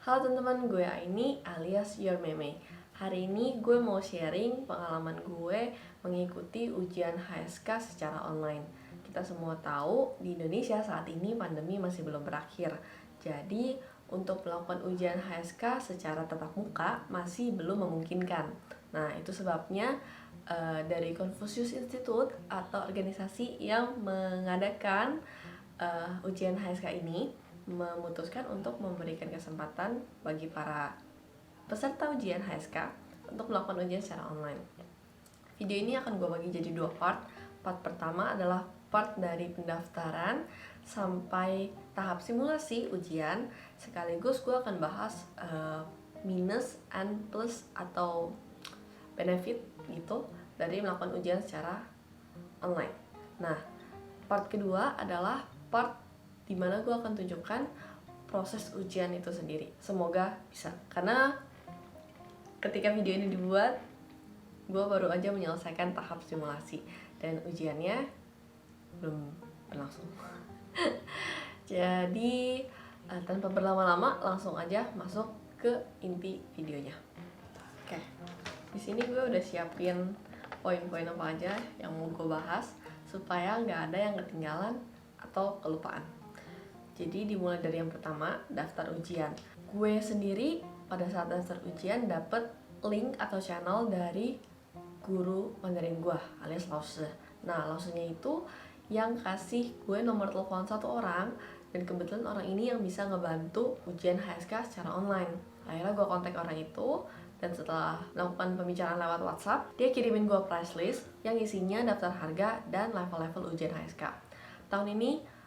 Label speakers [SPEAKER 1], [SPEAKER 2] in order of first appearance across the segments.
[SPEAKER 1] Halo teman-teman, gue Aini alias Your Meme. Hari ini gue mau sharing pengalaman gue mengikuti ujian HSK secara online. Kita semua tahu di Indonesia saat ini pandemi masih belum berakhir. Jadi untuk melakukan ujian HSK secara tatap muka masih belum memungkinkan. Nah, itu sebabnya dari Confucius Institute atau organisasi yang mengadakan ujian HSK ini memutuskan untuk memberikan kesempatan bagi para peserta ujian HSK untuk melakukan ujian secara online. Video ini akan gue bagi jadi dua part. Part pertama adalah part dari pendaftaran sampai tahap simulasi ujian, sekaligus gue akan bahas minus and plus atau benefit gitu dari melakukan ujian secara online. Nah, part kedua adalah part dimana gue akan tunjukkan proses ujian itu sendiri. Semoga bisa, karena ketika video ini dibuat gue baru aja menyelesaikan tahap simulasi dan ujiannya belum berlangsung. Jadi tanpa berlama-lama langsung aja masuk ke inti videonya. Oke, di sini gue udah siapin poin-poin apa aja yang mau gue bahas supaya nggak ada yang ketinggalan atau kelupaan. Jadi dimulai dari yang pertama, daftar ujian. Gue sendiri pada saat daftar ujian dapet link atau channel dari guru Mandarin gue alias Lause. Nah, Lausenya itu yang kasih gue nomor telepon satu orang, dan kebetulan orang ini yang bisa ngebantu ujian HSK secara online. Akhirnya gue kontak orang itu, dan setelah melakukan pembicaraan lewat WhatsApp, dia kirimin gue price list yang isinya daftar harga dan level-level ujian HSK. Tahun ini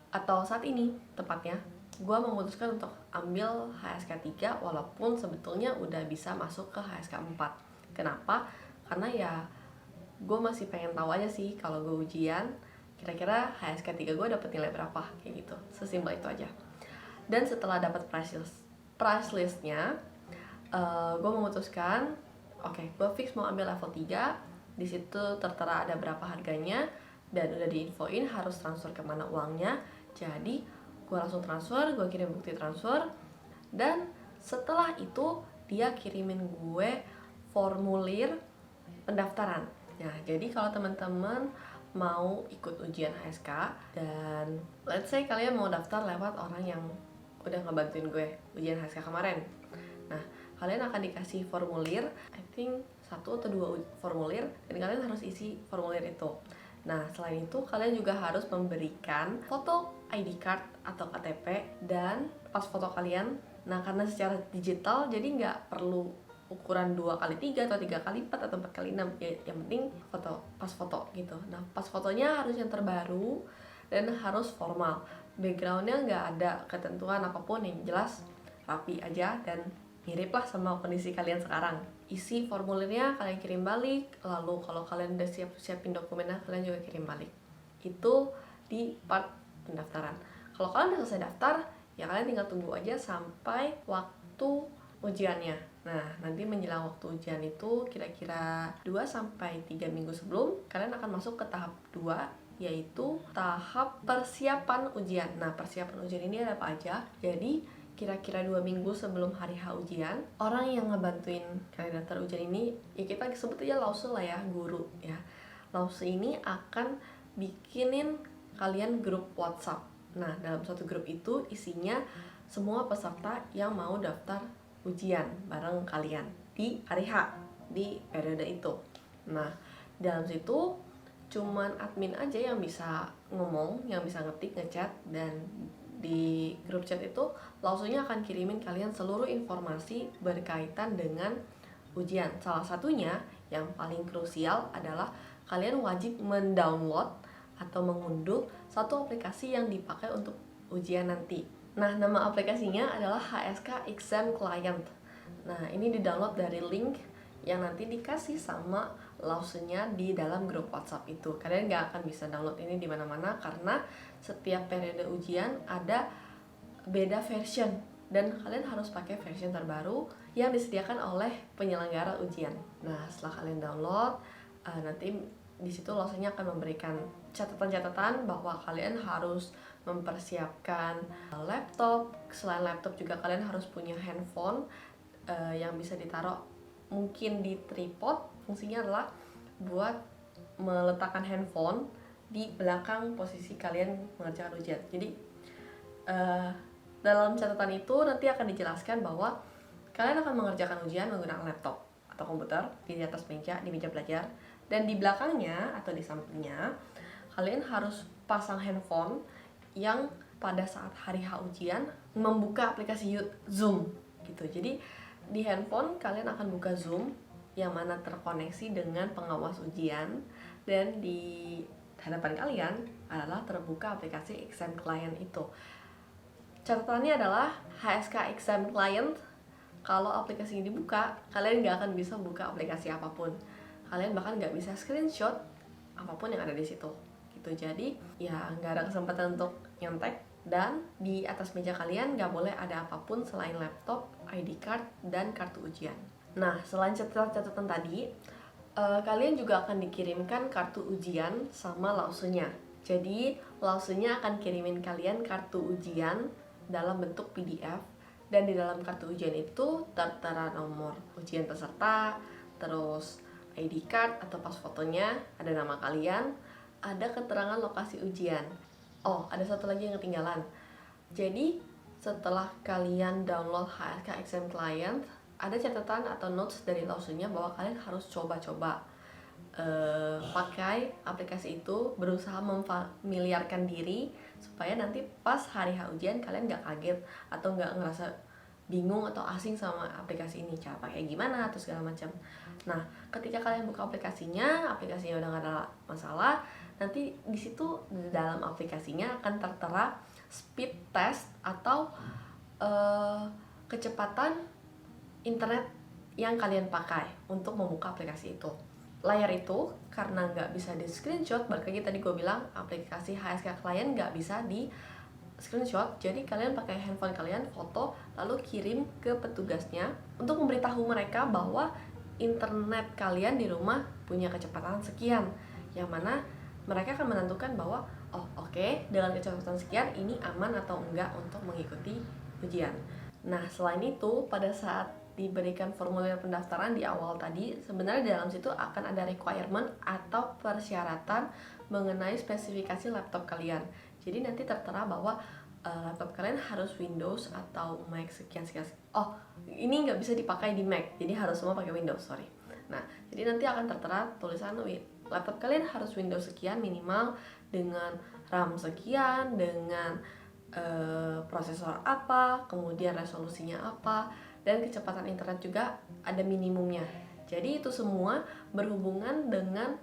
[SPEAKER 1] atau saat ini tepatnya, gue memutuskan untuk ambil HSK 3 walaupun sebetulnya udah bisa masuk ke HSK 4. Kenapa? Karena ya gue masih pengen tahu aja sih kalau gue ujian kira-kira HSK 3 gue dapet nilai berapa, kayak gitu. Sesimpel itu aja. Dan setelah dapat price listnya, gue memutuskan oke, gue fix mau ambil level 3. Di situ tertera ada berapa harganya dan udah diinfoin harus transfer kemana uangnya. Jadi gue langsung transfer, gue kirim bukti transfer, dan setelah itu dia kirimin gue formulir pendaftaran. Nah, jadi kalau teman-teman mau ikut ujian HSK dan let's say kalian mau daftar lewat orang yang udah ngebantuin gue ujian HSK kemarin, nah kalian akan dikasih formulir, I think 1 atau 2 formulir, dan kalian harus isi formulir itu. Nah, selain itu kalian juga harus memberikan foto ID card atau KTP dan pas foto kalian. Nah, karena secara digital jadi nggak perlu ukuran 2x3 atau 3x4 atau 4x6 ya, yang penting pas foto gitu. Nah, pas fotonya harus yang terbaru dan harus formal, backgroundnya nggak ada ketentuan apapun, yang jelas rapi aja dan mirip lah sama kondisi kalian sekarang. Isi formulirnya, kalian kirim balik. Lalu kalau kalian udah siapin dokumennya, kalian juga kirim balik. Itu di part pendaftaran. Kalau kalian udah selesai daftar, ya kalian tinggal tunggu aja sampai waktu ujiannya. Nah, nanti menjelang waktu ujian itu kira-kira 2-3 minggu sebelum, kalian akan masuk ke tahap 2, yaitu tahap persiapan ujian. Nah, persiapan ujian ini ada apa aja? Jadi kira-kira 2 minggu sebelum hari H ujian, orang yang ngebantuin kalian daftar ujian ini, ya kita sebut aja Lause lah ya, guru ya. Lause ini akan bikinin kalian grup WhatsApp. Nah, dalam suatu grup itu isinya semua peserta yang mau daftar ujian bareng kalian di hari H, di periode itu. Nah, dalam situ cuman admin aja yang bisa ngomong, yang bisa ngetik, ngechat, dan di grup chat itu Lausenya akan kirimin kalian seluruh informasi berkaitan dengan ujian. Salah satunya yang paling krusial adalah kalian wajib mendownload atau mengunduh satu aplikasi yang dipakai untuk ujian nanti. Nah, nama aplikasinya adalah HSK Exam Client. Nah, ini di-download dari link yang nanti dikasih sama Lausenya di dalam grup WhatsApp itu. Kalian nggak akan bisa download ini di mana-mana karena setiap periode ujian ada beda version dan kalian harus pakai version terbaru yang disediakan oleh penyelenggara ujian. Nah, setelah kalian download, nanti di situ Lausenya akan memberikan catatan-catatan bahwa kalian harus mempersiapkan laptop. Selain laptop juga kalian harus punya handphone yang bisa ditaruh mungkin di tripod. Fungsinya adalah buat meletakkan handphone di belakang posisi kalian mengerjakan ujian. Jadi dalam catatan itu nanti akan dijelaskan bahwa kalian akan mengerjakan ujian menggunakan laptop atau komputer di atas meja, di meja belajar, dan di belakangnya atau di sampingnya kalian harus pasang handphone yang pada saat hari H ujian membuka aplikasi Zoom gitu. Jadi di handphone kalian akan buka Zoom yang mana terkoneksi dengan pengawas ujian, dan di hadapan kalian adalah terbuka aplikasi exam client itu. Catatannya adalah HSK exam client, kalau aplikasi ini dibuka, kalian nggak akan bisa buka aplikasi apapun. Kalian bahkan nggak bisa screenshot apapun yang ada di situ. Gitu. Jadi ya nggak ada kesempatan untuk nyontek, dan di atas meja kalian nggak boleh ada apapun selain laptop, ID card, dan kartu ujian. Nah, selain catatan tadi, kalian juga akan dikirimkan kartu ujian sama lausenya. Jadi lausenya akan kirimin kalian kartu ujian dalam bentuk PDF, dan di dalam kartu ujian itu tertera nomor ujian peserta, terus ID card atau pas fotonya, ada nama kalian, ada keterangan lokasi ujian. Oh, ada satu lagi yang ketinggalan. Jadi setelah kalian download HSK Exam Client, ada catatan atau notes dari lausenya bahwa kalian harus coba-coba pakai aplikasi itu, berusaha memfamiliarkan diri supaya nanti pas hari H ujian kalian nggak kaget atau nggak ngerasa bingung atau asing sama aplikasi ini, cara pakai gimana atau segala macam. Nah, ketika kalian buka aplikasinya udah nggak ada masalah, nanti di situ dalam aplikasinya akan tertera speed test atau kecepatan internet yang kalian pakai untuk membuka aplikasi itu. Layar itu karena nggak bisa di screenshot, balik lagi tadi gue bilang aplikasi HSK Client nggak bisa di screenshot, jadi kalian pakai handphone kalian, foto, lalu kirim ke petugasnya untuk memberitahu mereka bahwa internet kalian di rumah punya kecepatan sekian, yang mana mereka akan menentukan bahwa oke, dengan kecepatan sekian ini aman atau enggak untuk mengikuti ujian. Nah, selain itu pada saat diberikan formulir pendaftaran di awal tadi, sebenarnya di dalam situ akan ada requirement atau persyaratan mengenai spesifikasi laptop kalian. Jadi nanti tertera bahwa laptop kalian harus Windows atau Mac sekian-sekian. Oh, ini nggak bisa dipakai di Mac, jadi harus semua pakai Windows, sorry. Nah, jadi nanti akan tertera tulisan laptop kalian harus Windows sekian minimal, dengan RAM sekian, dengan prosesor apa, kemudian resolusinya apa, dan kecepatan internet juga ada minimumnya. Jadi itu semua berhubungan dengan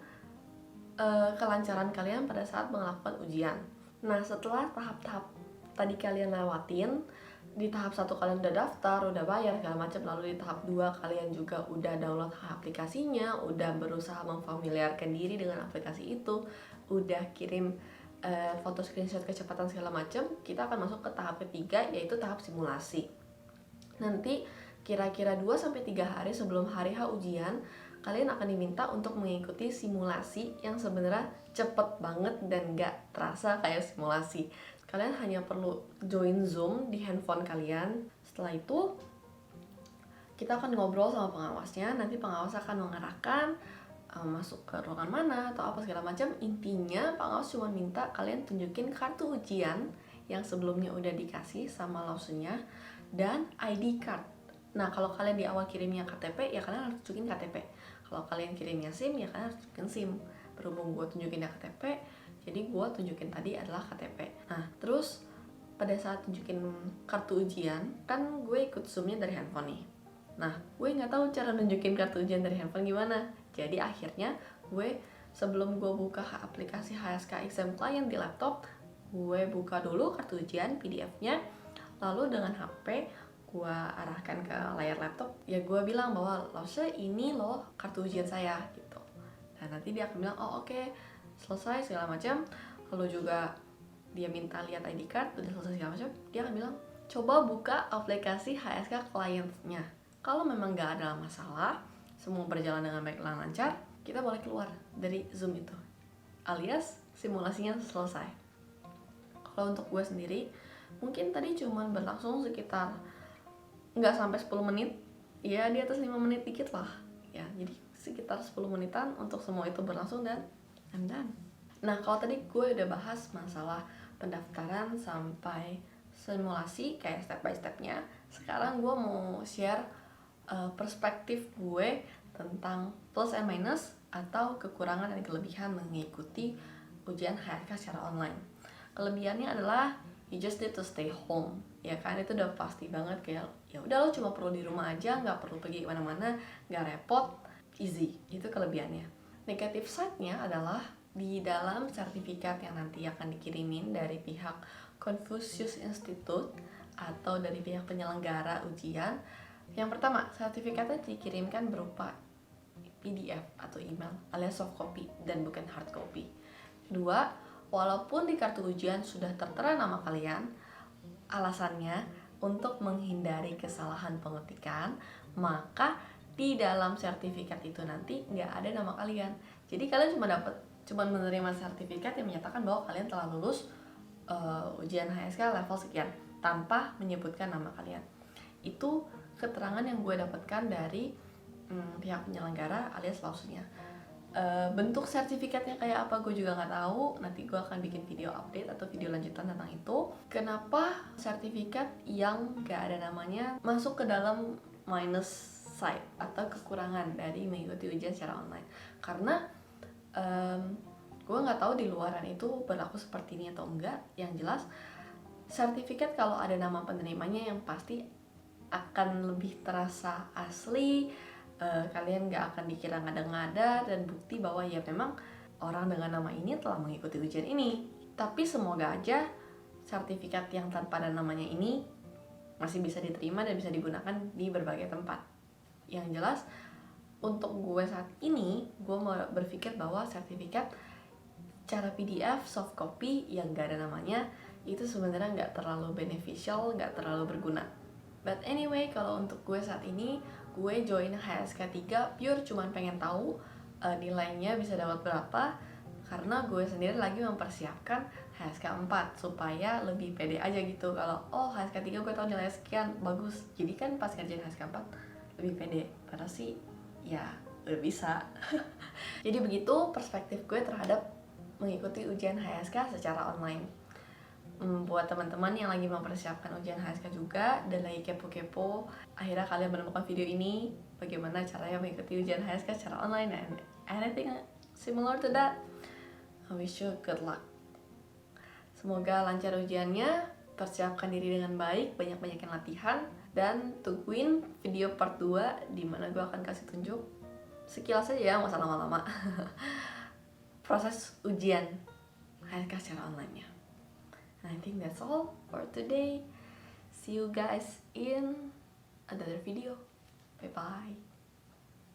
[SPEAKER 1] kelancaran kalian pada saat melakukan ujian. Nah, setelah tahap-tahap tadi kalian lewatin, di tahap 1 kalian udah daftar, udah bayar segala macam, lalu di tahap 2 kalian juga udah download aplikasinya, udah berusaha memfamiliarkan diri dengan aplikasi itu, udah kirim foto screenshot kecepatan segala macam, kita akan masuk ke tahap ketiga, yaitu tahap simulasi. Nanti kira-kira 2-3 hari sebelum hari H ujian, kalian akan diminta untuk mengikuti simulasi yang sebenarnya cepet banget dan gak terasa kayak simulasi. Kalian hanya perlu join Zoom di handphone kalian. Setelah itu kita akan ngobrol sama pengawasnya. Nanti pengawas akan mengarahkan masuk ke ruangan mana atau apa segala macam. Intinya pengawas cuma minta kalian tunjukin kartu ujian yang sebelumnya udah dikasih sama lausunya dan ID card. Nah, kalau kalian di awal kirimnya KTP, ya kalian harus tunjukin KTP. Kalau kalian kirimnya SIM, ya kalian harus tunjukin SIM. Berhubung gue tunjukin KTP, jadi gue tunjukin tadi adalah KTP. Nah, terus pada saat tunjukin kartu ujian, kan gue ikut Zoom-nya dari handphone nih. Nah, gue nggak tahu cara nunjukin kartu ujian dari handphone gimana. Jadi akhirnya gue sebelum gue buka aplikasi HSK Exam Client di laptop, gue buka dulu kartu ujian PDF-nya, lalu dengan HP gue arahkan ke layar laptop, ya gue bilang bahwa Lause ini loh kartu ujian saya gitu. Dan nanti dia akan bilang oke, selesai segala macam. Lalu juga dia minta lihat ID card, udah selesai segala macam, dia akan bilang coba buka aplikasi HSK Client-nya. Kalau memang nggak ada masalah, semua berjalan dengan baik dan lancar, kita boleh keluar dari Zoom itu, alias simulasinya selesai. Kalau untuk gue sendiri, mungkin tadi cuman berlangsung sekitar nggak sampai 10 menit, ya di atas 5 menit dikit lah ya. Jadi sekitar 10 menitan untuk semua itu berlangsung dan I'm done. Nah, kalau tadi gue udah bahas masalah pendaftaran sampai simulasi kayak step by stepnya, sekarang gue mau share perspektif gue tentang plus and minus atau kekurangan dan kelebihan mengikuti ujian HSK secara online. Kelebihannya adalah you just need to stay home, ya kan, itu udah pasti banget, kayak ya udah lo cuma perlu di rumah aja, nggak perlu pergi kemana-mana, nggak repot, easy, itu kelebihannya. Negatif side-nya adalah di dalam sertifikat yang nanti akan dikirimin dari pihak Confucius Institute atau dari pihak penyelenggara ujian, yang pertama, sertifikatnya dikirimkan berupa PDF atau email alias soft copy dan bukan hard copy. Kedua, walaupun di kartu ujian sudah tertera nama kalian, alasannya untuk menghindari kesalahan pengetikan, maka di dalam sertifikat itu nanti nggak ada nama kalian. Jadi kalian cuma menerima sertifikat yang menyatakan bahwa kalian telah lulus ujian HSK level sekian tanpa menyebutkan nama kalian. Itu keterangan yang gue dapatkan dari pihak penyelenggara alias lausunya. Bentuk sertifikatnya kayak apa gue juga nggak tahu. Nanti gue akan bikin video update atau video lanjutan tentang itu. Kenapa sertifikat yang gak ada namanya masuk ke dalam minus side atau kekurangan dari mengikuti ujian secara online? Karena gue nggak tahu di luaran itu berlaku seperti ini atau enggak. Yang jelas sertifikat kalau ada nama penerimanya yang pasti akan lebih terasa asli. Kalian gak akan dikira ngada-ngada dan bukti bahwa ya memang orang dengan nama ini telah mengikuti ujian ini. Tapi semoga aja sertifikat yang tanpa ada namanya ini masih bisa diterima dan bisa digunakan di berbagai tempat. Yang jelas untuk gue saat ini, gue mau berpikir bahwa sertifikat cara PDF soft copy yang gak ada namanya itu sebenarnya gak terlalu beneficial, gak terlalu berguna. But anyway, kalau untuk gue saat ini, gue join HSK 3 pure cuman pengen tahu nilainya bisa dapat berapa, karena gue sendiri lagi mempersiapkan HSK 4 supaya lebih pede aja gitu. Kalau HSK 3 gue tahu nilainya sekian, bagus. Jadi kan pas ngerjain HSK 4 lebih pede. Padahal sih ya udah bisa. Jadi begitu perspektif gue terhadap mengikuti ujian HSK secara online. Buat teman-teman yang lagi mempersiapkan ujian HSK juga dan lagi kepo-kepo, akhirnya kalian menemukan video ini, bagaimana caranya mengikuti ujian HSK secara online and anything similar to that. I wish you good luck. Semoga lancar ujiannya, persiapkan diri dengan baik, banyak-banyakin latihan, dan tungguin video part 2 di mana gue akan kasih tunjuk sekilas aja ya, nggak usah lama-lama, proses ujian HSK secara online-nya. And I think that's all for today. See you guys in another video. Bye bye.